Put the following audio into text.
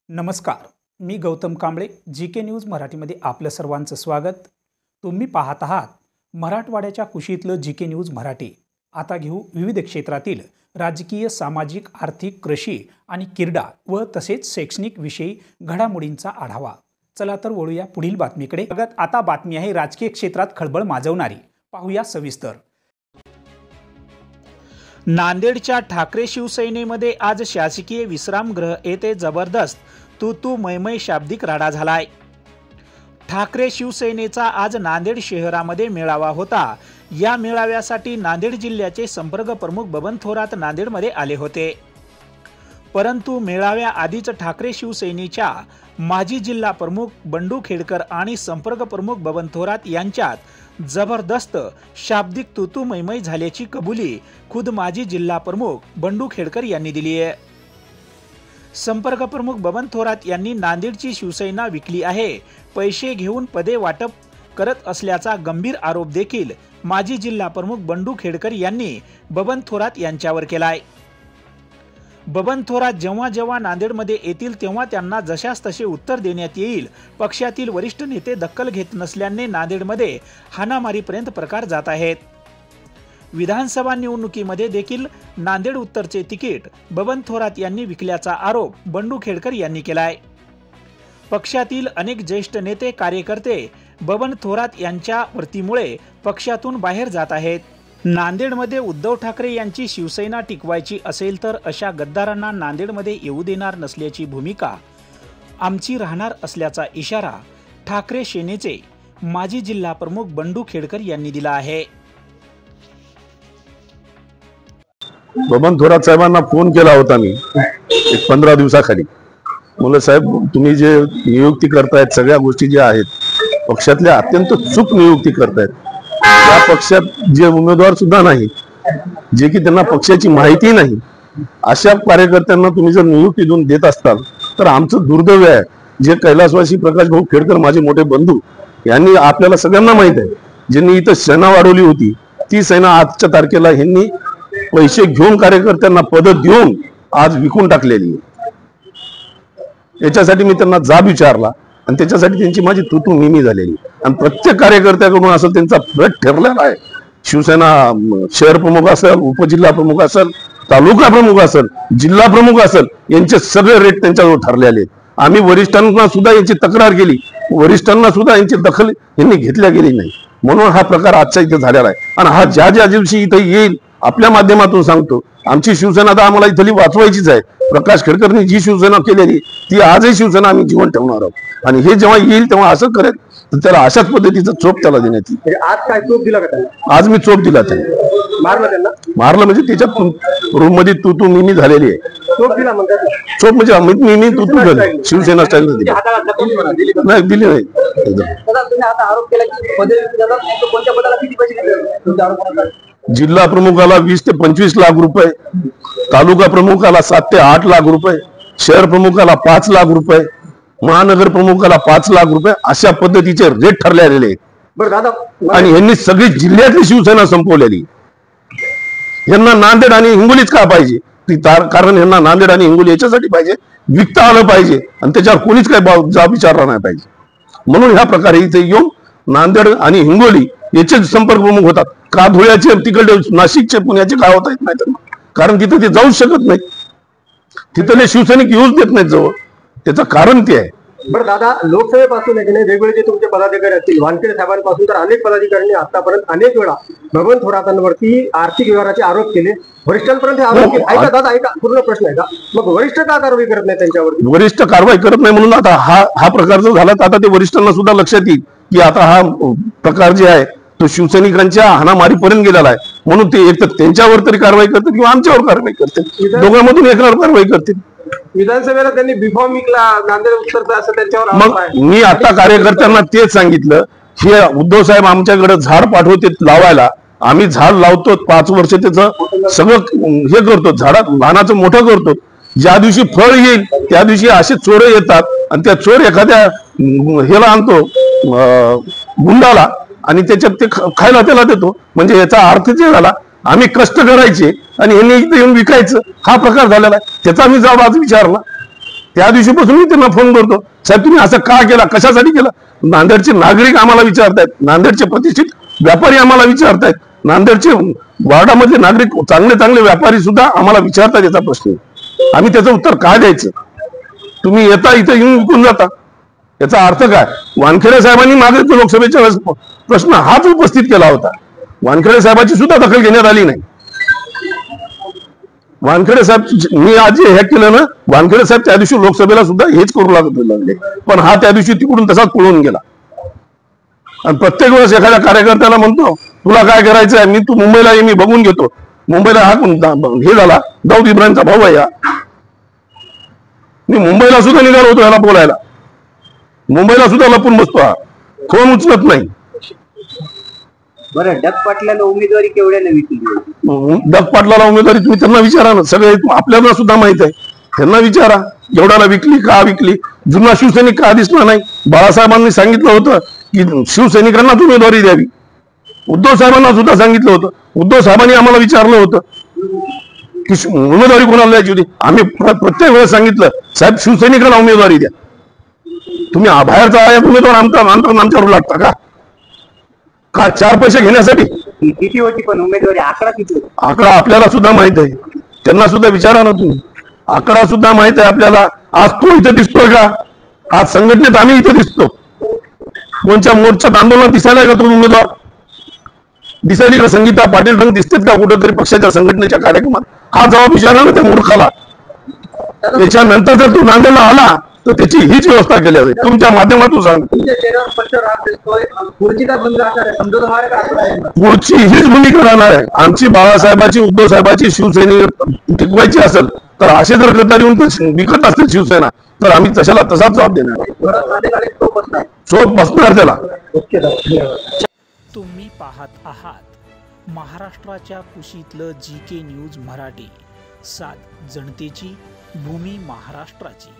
नमस्कार, मी Gautam Kamble. GK news मराठीमध्ये आपलं सर्वांचं स्वागत. तुम्ही पाहत आहात मराठवाड्याच्या कुशीतलं जीके न्यूज मराठी. आता घेऊ विविध क्षेत्रातील राजकीय, सामाजिक, आर्थिक, कृषी आणि क्रीडा व तसेच शैक्षणिक विषयी घडामोडींचा आढावा. चला तर वळूया पुढील बातमीकडे. आता बातमी आहे राजकीय क्षेत्रात खळबळ माजवणारी. पाहूया सविस्तर. नांदेडच्या ठाकरे शिवसेनेमध्ये आज शासकीय विश्रामगृह येथे जबरदस्त तू मैमय शाब्दिक राडा झालाय. ठाकरे शिवसेनेचा आज नांदेड शहरामध्ये मेळावा होता. या मेळाव्यासाठी नांदेड जिल्ह्याचे संपर्क प्रमुख बबन थोरात नांदेडमध्ये आले होते. परंतु मेळाव्या आधीच ठाकरे शिवसेनेच्या माजी जिल्हा प्रमुख बंडू खेडकर आणि संपर्क प्रमुख बबन थोरात यांच्यात जबरदस्त शाब्दिक तू मैमय झाल्याची कबुली खुद माजी जिल्हा प्रमुख बंडू खेडकर यांनी दिली आहे. संपर्क प्रमुख बबन थोरात यांनी नांदेडची शिवसेना विकली आहे, पैसे घेऊन पदे वाटप करत असल्याचा गंभीर आरोप देखील माजी जिल्हा प्रमुख बंडू खेडकर यांनी बबन थोरात यांच्यावर केलाय. बबन थोरात जेव्हा जेव्हा नांदेडमध्ये येतील तेव्हा त्यांना जशास तसे उत्तर देण्यात येईल. पक्षातील वरिष्ठ नेते दखल घेत नसल्याने नांदेडमध्ये हाणामारीपर्यंत प्रकार जात आहेत. विधानसभा निवडणुकीमध्ये देखील नांदेड उत्तरचे तिकीट बबन थोरात यांनी विकल्याचा आरोप बंडू खेडकर यांनी केलाय. पक्षातील अनेक ज्येष्ठ नेते, कार्यकर्ते बबन थोरात यांच्या वृत्तीमुळे पक्षातून बाहेर जात आहेत. नांदेडमध्ये उद्धव ठाकरे यांची शिवसेना टिकवायची असेल तर अशा गद्दारांना नांदेडमध्ये येऊ देणार नसल्याची भूमिका आमची राहणार असल्याचा इशारा ठाकरे सेनेचे माजी जिल्हा प्रमुख बंडू खेडकर यांनी दिला आहे. बबन थोरात साहेबांना फोन केला होता मी 15 दिवसाखाली. मुलं साहेब, तुम्ही जे नियुक्ती करतायत, सगळ्या गोष्टी ज्या आहेत पक्षातल्या अत्यंत चूक नियुक्ती करतायत. त्या पक्षात जे उमेदवार सुद्धा नाही, जे की त्यांना पक्षाची माहिती नाही, अशा कार्यकर्त्यांना तुम्ही जर नियुक्ती देत असताल तर आमचं दुर्दैव आहे. जे कैलासवासी प्रकाश भाऊ खेडकर, माझे मोठे बंधू, यांनी आपल्याला सगळ्यांना माहित आहे, ज्यांनी इथं सेना वाढवली होती, ती सेना आजच्या तारखेला ह्यांनी पैसे घेऊन कार्यकर्त्यांना पद देऊन आज विकून टाकलेली. याच्यासाठी मी त्यांना जाब विचारला आणि त्याच्यासाठी त्यांची माझी तुतू मिमी झालेली. आणि प्रत्येक कार्यकर्त्याकडून असं त्यांचा प्रयत्न ठरलेला आहे. शिवसेना शहर प्रमुख असेल, उपजिल्हा प्रमुख असेल, तालुका प्रमुख असेल, जिल्हा प्रमुख असेल, यांचे सगळे रेट त्यांच्याजवळ ठरलेले. आम्ही वरिष्ठांना सुद्धा यांची तक्रार केली, वरिष्ठांना सुद्धा यांची दखल यांनी घेतल्या गेली नाही. म्हणून हा प्रकार आजच्या इथे झालेला आहे. आणि हा ज्या ज्या दिवशी इथे येईल, आपल्या माध्यमातून सांगतो, आमची शिवसेना तर आम्हाला इथली वाचवायचीच आहे. प्रकाश खेडकरनी जी शिवसेना केलेली ती आजही शिवसेना आम्ही जीवन ठेवणार आहोत. आणि हे जेव्हा येईल तेव्हा असं करेल तर त्याला अशाच पद्धतीचा चोप त्याला देण्यात येईल. आज काय चोप दिला का त्यांना? आज मी चोप दिला. त्यांना मारलं म्हणजे त्याच्या रूम मध्ये तू मिमी झालेली आहे. चोप दिला म्हणतात? चोप म्हणजे अमित मिमी तू झाली, शिवसेना स्टाईल दिली नाही, दिली नाही. आरोप केला की कोणत्या पदाला किती पैसे? जिल्हा प्रमुखाला 20 ते 25 लाख रुपये, तालुका प्रमुखाला 7 ते 8 लाख रुपये, शहर प्रमुखाला 5 लाख रुपये, महानगर प्रमुखाला 5 लाख रुपये, अशा पद्धतीचे रेट ठरलेले आहेत. आणि यांनी सगळी जिल्ह्यातली शिवसेना संपवलेली. यांना नांदेड आणि हिंगोलीच का पाहिजे? कारण यांना नांदेड आणि हिंगोली याच्यासाठी पाहिजे, विकता आलं पाहिजे आणि त्याच्यावर कोणीच काही जाब विचारला नाही पाहिजे. म्हणून ह्या प्रकारे इथे येऊन नांदेड आणि हिंगोली याचे संपर्क प्रमुख होतात. का धुळ्याचे, तिकडे नाशिकचे, पुण्याचे काय होता येत नाही त्यांना, कारण तिथे ते जाऊच शकत नाही. तिथले शिवसैनिक येऊच देत नाहीत जवळ. त्याचं कारण ते आहे. बरं दादा, लोकसभेपासून वेगवेगळे जे तुमचे पदाधिकारी असतील, वानखेडे साहेबांपासून तर अनेक पदाधिकाऱ्यांनी आतापर्यंत अनेक वेळा बबन थोरातांवरती आर्थिक व्यवहाराचे आरोप केले, वरिष्ठांपर्यंत आरोप केले. ऐका दादा, ऐका, पूर्ण प्रश्न आहे का? मग वरिष्ठ का कारवाई करत नाही त्यांच्यावरती? वरिष्ठ कारवाई करत नाही म्हणून आता हा प्रकार जो झाला, आता ते वरिष्ठांना सुद्धा लक्षात येईल की आता हा प्रकार जे आहे तो शिवसैनिकांच्या हाणामारीपर्यंत गेलेला आहे. म्हणून ते एक तर त्यांच्यावर तरी कारवाई करतील किंवा आमच्यावर कारवाई करतील, दोघांमधून एकावर कारवाई करतील. विधानसभेला त्यांनी बिफॉर्म विकला नांदेड उत्तरचा, असं त्यांच्यावर. मग मी आता कार्यकर्त्यांना तेच सांगितलं, हे उद्धव साहेब आमच्याकडे झाड पाठवते लावायला, आम्ही झाड लावतो, 5 वर्ष त्याचं सगळं हे करतो, झाडात लहानाचं मोठं करतो. ज्या दिवशी फळ येईल त्या दिवशी असे चोर येतात आणि त्या चोर एखाद्या हेला आणतो, गुंडाला, आणि त्याच्यात ते खायला त्याला देतो. म्हणजे याचा अर्थ जे झाला, आम्ही कष्ट करायचे आणि यांनी इथे येऊन विकायचं, हा प्रकार झालेला आहे. त्याचा मी जबाब आज विचारला. त्या दिवशीपासून मी त्यांना फोन करतो, साहेब तुम्ही असं का केला, कशासाठी केलं. नांदेडचे नागरिक आम्हाला विचारतायत, नांदेडचे प्रतिष्ठित व्यापारी आम्हाला विचारतायत, नांदेडचे वार्डामधले नागरिक चांगले चांगले व्यापारी सुद्धा आम्हाला विचारतात याचा प्रश्न. आम्ही त्याचं उत्तर काय द्यायचं. तुम्ही येता इथं येऊन विकून जाता, याचा अर्थ काय. वानखेडे साहेबांनी मागे लोकसभेच्या वेळेस प्रश्न हाच उपस्थित केला होता. वानखेडे साहेबांची सुद्धा दखल घेण्यात आली नाही. वानखेडे साहेब मी आज जे हे केलं ना, वानखेडे साहेब त्या दिवशी लोकसभेला सुद्धा हेच करू लागले, पण हा त्या दिवशी तिकडून तसाच पळून गेला. आणि प्रत्येक वेळेस एखाद्या कार्यकर्त्याला म्हणतो तुला काय करायचं आहे, मी तू मुंबईला ये, मी बघून घेतो. मुंबईला हा हे झाला दाऊद इब्राहिमचा भाऊ आहे. मी मुंबईला सुद्धा निघालो होतो ह्याला बोलायला, मुंबईला सुद्धा लपून बसतो हा, फोन उचलत नाही. बरं, डग पाटलाला उमेदवारी केवढ्याला विकली. डग पाटलाला उमेदवारी तुम्ही त्यांना विचारा ना, सगळे आपल्याला सुद्धा माहित आहे. त्यांना विचारा एवढ्याला विकली, का विकली. जुना शिवसैनिक का दिसला नाही. बाळासाहेबांनी सांगितलं होतं की शिवसैनिकांनाच उमेदवारी द्यावी. उद्धव साहेबांना सुद्धा सांगितलं होतं. उद्धव साहेबांनी आम्हाला विचारलं होतं की उमेदवारी कोणाला द्यायची होती. आम्ही प्रत्येक वेळेस सांगितलं साहेब शिवसैनिकांना उमेदवारी द्या. तुम्ही बाहेरचा उमेदवार आमच्यावर लागता का 4 पैसे घेण्यासाठी. किती होती पण उमेदवारी आकडा किती. आकडा आपल्याला सुद्धा माहित आहे, त्यांना सुद्धा विचारा ना तुम्ही. आकडा सुद्धा माहित आहे आपल्याला. आज तो इथे दिसतोय का. आज संघटनेत आम्ही इथे दिसतो. कोणत्या मोर्चात आंदोलन दिसायला का तो उमेदवार दिसायली का. संगीता पाटील रंग दिसतेत का कुठेतरी पक्षाच्या संघटनेच्या कार्यक्रमात. हा जबाब विचारा ना त्या मूर्खाला. त्याच्यानंतर जर तो नांदेडला आला तर त्याची हीच व्यवस्था केली जाईल. तुमच्या माध्यमातून सांग पुढची हीच भूमिका राहणार आहे आमची. बाळासाहेबांची, उद्धव साहेबांची शिवसैनिक टिकवायची असेल तर असे जर गद्दार येऊन विकत असतील शिवसेना तर आम्ही तशाला तसाच जबाब देणार. चोप बसणार त्याला. तुम्ही पाहत आहात महाराष्ट्राच्या कुशीतलं GK न्यूज मराठी. सात जनतेची, भूमी महाराष्ट्राची.